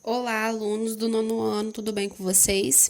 Olá, alunos do nono ano, tudo bem com vocês?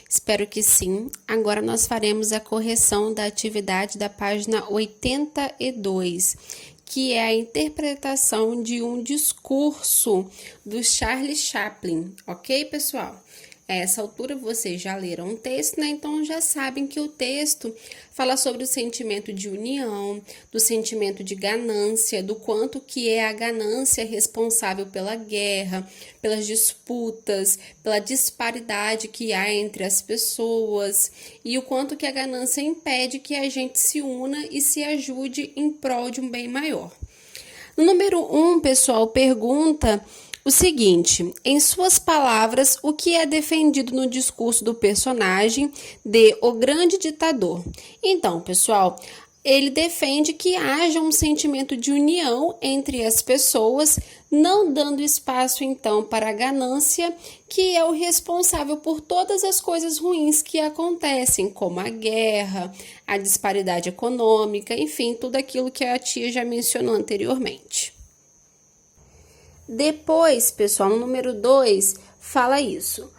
Espero que sim. Agora nós faremos a correção da atividade da página 82, que é a interpretação de um discurso do Charles Chaplin, ok, pessoal? A essa altura vocês já leram o texto, né? Então já sabem que o texto fala sobre o sentimento de união, do sentimento de ganância, do quanto que é a ganância responsável pela guerra, pelas disputas, pela disparidade que há entre as pessoas e o quanto que a ganância impede que a gente se una e se ajude em prol de um bem maior. No número 1, pessoal, pergunta o seguinte: em suas palavras, o que é defendido no discurso do personagem de O Grande Ditador? Então, pessoal, ele defende que haja um sentimento de união entre as pessoas, não dando espaço, então, para a ganância, que é o responsável por todas as coisas ruins que acontecem, como a guerra, a disparidade econômica, enfim, tudo aquilo que a tia já mencionou anteriormente. Depois, pessoal, no número 2, fala isso.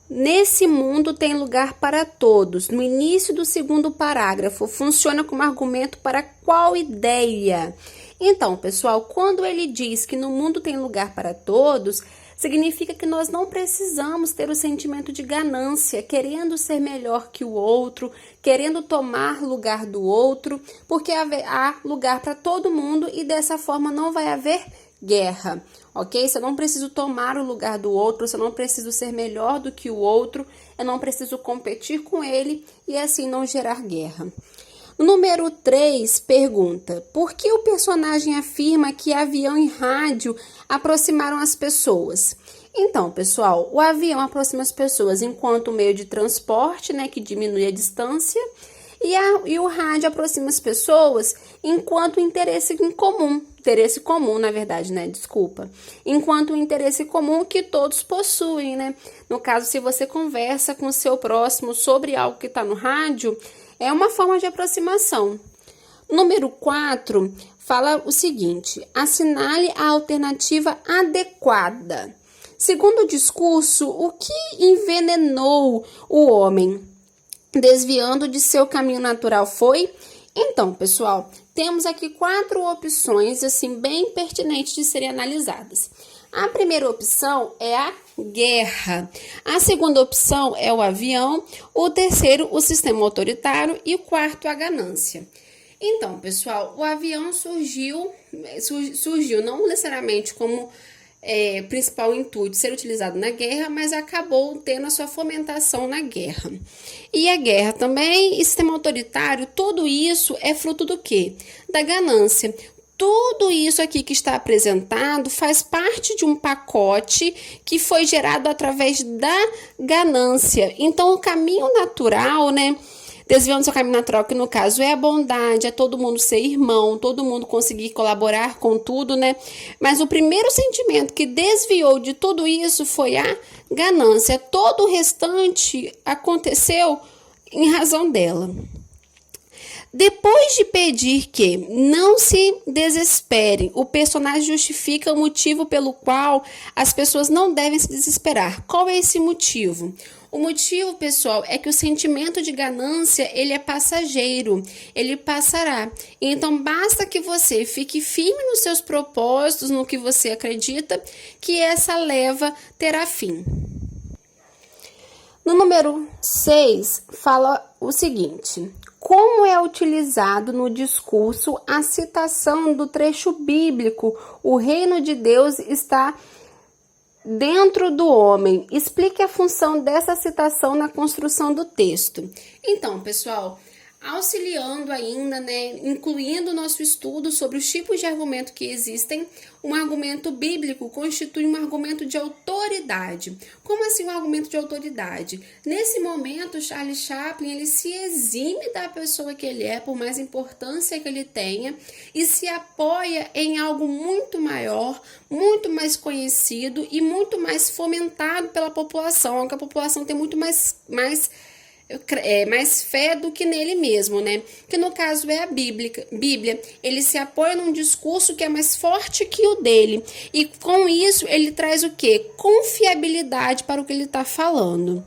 Nesse mundo tem lugar para todos. No início do segundo parágrafo, funciona como argumento para qual ideia? Então, pessoal, quando ele diz que no mundo tem lugar para todos, significa que nós não precisamos ter o sentimento de ganância, querendo ser melhor que o outro, querendo tomar lugar do outro, porque há lugar para todo mundo e dessa forma não vai haver guerra, ok? Se eu não preciso tomar o lugar do outro, se eu não preciso ser melhor do que o outro, eu não preciso competir com ele e assim não gerar guerra. O número 3 pergunta: por que o personagem afirma que avião e rádio aproximaram as pessoas? Então, pessoal, o avião aproxima as pessoas enquanto meio de transporte, né, que diminui a distância, e o rádio aproxima as pessoas enquanto interesse comum, na verdade, né? Desculpa. Enquanto o interesse comum que todos possuem, né? No caso, se você conversa com o seu próximo sobre algo que está no rádio, é uma forma de aproximação. Número 4 fala o seguinte: assinale a alternativa adequada. Segundo o discurso, o que envenenou o homem, desviando de seu caminho natural, foi? Então, pessoal, temos aqui 4 opções, assim, bem pertinentes de serem analisadas. A primeira opção é a guerra. A segunda opção é o avião. O terceiro, o sistema autoritário. E o quarto, a ganância. Então, pessoal, o avião surgiu não necessariamente como principal intuito ser utilizado na guerra, mas acabou tendo a sua fomentação na guerra. E a guerra também, e sistema autoritário, tudo isso é fruto do quê? Da ganância. Tudo isso aqui que está apresentado faz parte de um pacote que foi gerado através da ganância. Então, o caminho natural, né? Desviando seu caminho natural, que no caso é a bondade, é todo mundo ser irmão, todo mundo conseguir colaborar com tudo, né? Mas o primeiro sentimento que desviou de tudo isso foi a ganância. Todo o restante aconteceu em razão dela. Depois de pedir que não se desesperem, o personagem justifica o motivo pelo qual as pessoas não devem se desesperar. Qual é esse motivo? O motivo, pessoal, é que o sentimento de ganância, ele é passageiro, ele passará. Então, basta que você fique firme nos seus propósitos, no que você acredita, que essa leva terá fim. No número 6, fala o seguinte: como é utilizado no discurso a citação do trecho bíblico, o reino de Deus está dentro do homem? Explique a função dessa citação na construção do texto. Então, pessoal, auxiliando ainda, né, incluindo o nosso estudo sobre os tipos de argumento que existem, um argumento bíblico constitui um argumento de autoridade. Como assim um argumento de autoridade? Nesse momento, Charles Chaplin, ele se exime da pessoa que ele é, por mais importância que ele tenha, e se apoia em algo muito maior, muito mais conhecido e muito mais fomentado pela população, algo que a população tem muito mais mais fé do que nele mesmo, né? Que no caso é a Bíblia. Ele se apoia num discurso que é mais forte que o dele. E com isso ele traz o quê? Confiabilidade para o que ele está falando.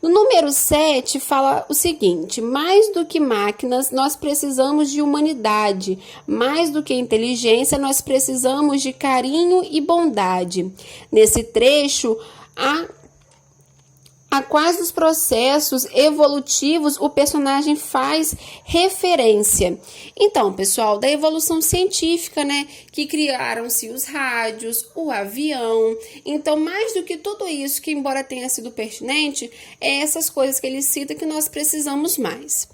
No número 7 fala o seguinte: mais do que máquinas, nós precisamos de humanidade. Mais do que inteligência, nós precisamos de carinho e bondade. Nesse trecho, a quais dos processos evolutivos o personagem faz referência. Então, pessoal, da evolução científica, né, que criaram-se os rádios, o avião. Então, mais do que tudo isso, que embora tenha sido pertinente, é essas coisas que ele cita que nós precisamos mais.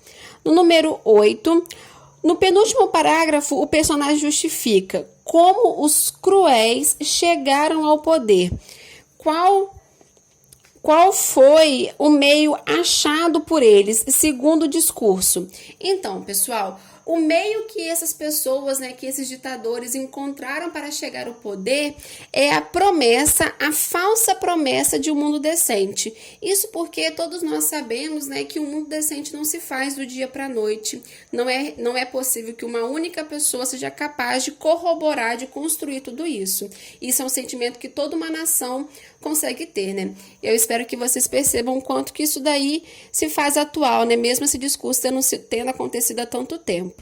No número 8, no penúltimo parágrafo, o personagem justifica como os cruéis chegaram ao poder. Qual foi o meio achado por eles, segundo o discurso? Então, pessoal, o meio que essas pessoas, né, que esses ditadores encontraram para chegar ao poder é a promessa, a falsa promessa de um mundo decente. Isso porque todos nós sabemos, né, que um mundo decente não se faz do dia para a noite. Não é possível que uma única pessoa seja capaz de corroborar, de construir tudo isso. Isso é um sentimento que toda uma nação consegue ter, né? Eu espero que vocês percebam o quanto que isso daí se faz atual, né? Mesmo esse discurso tendo acontecido há tanto tempo.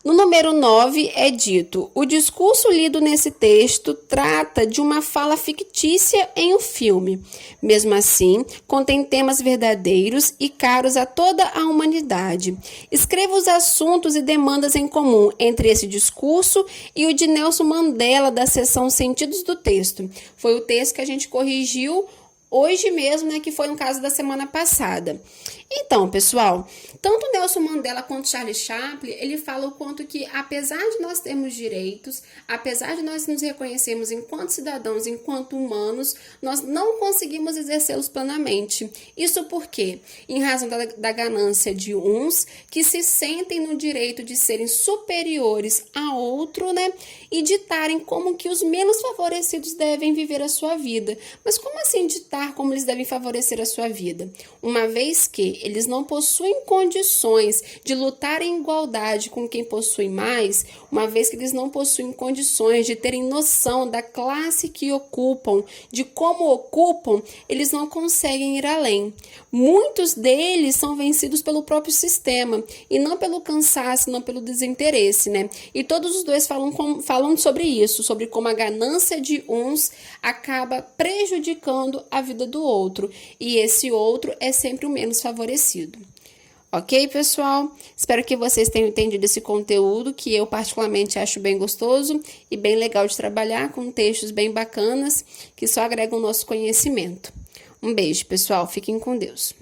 No número 9 é dito: o discurso lido nesse texto trata de uma fala fictícia em um filme. Mesmo assim, contém temas verdadeiros e caros a toda a humanidade. Escreva os assuntos e demandas em comum entre esse discurso e o de Nelson Mandela, da seção Sentidos do Texto. Foi o texto que a gente corrigiu hoje mesmo, né, que foi um caso da semana passada. Então, pessoal, tanto Nelson Mandela quanto Charles Chaplin, ele fala o quanto que, apesar de nós termos direitos, apesar de nós nos reconhecermos enquanto cidadãos, enquanto humanos, nós não conseguimos exercê-los plenamente. Isso por quê? Em razão da ganância de uns que se sentem no direito de serem superiores a outro, né, e ditarem como que os menos favorecidos devem viver a sua vida. Mas como assim ditar como eles devem favorecer a sua vida? Uma vez que eles não possuem condições de lutar em igualdade com quem possui mais, uma vez que eles não possuem condições de terem noção da classe que ocupam, de como ocupam, eles não conseguem ir além. Muitos deles são vencidos pelo próprio sistema, e não pelo cansaço, não pelo desinteresse, né? E todos os dois falam sobre isso, sobre como a ganância de uns acaba prejudicando a vida do outro, e esse outro é sempre o menos favorecido. Ok, pessoal? Espero que vocês tenham entendido esse conteúdo, que eu particularmente acho bem gostoso e bem legal de trabalhar, com textos bem bacanas, que só agregam o nosso conhecimento. Um beijo, pessoal. Fiquem com Deus.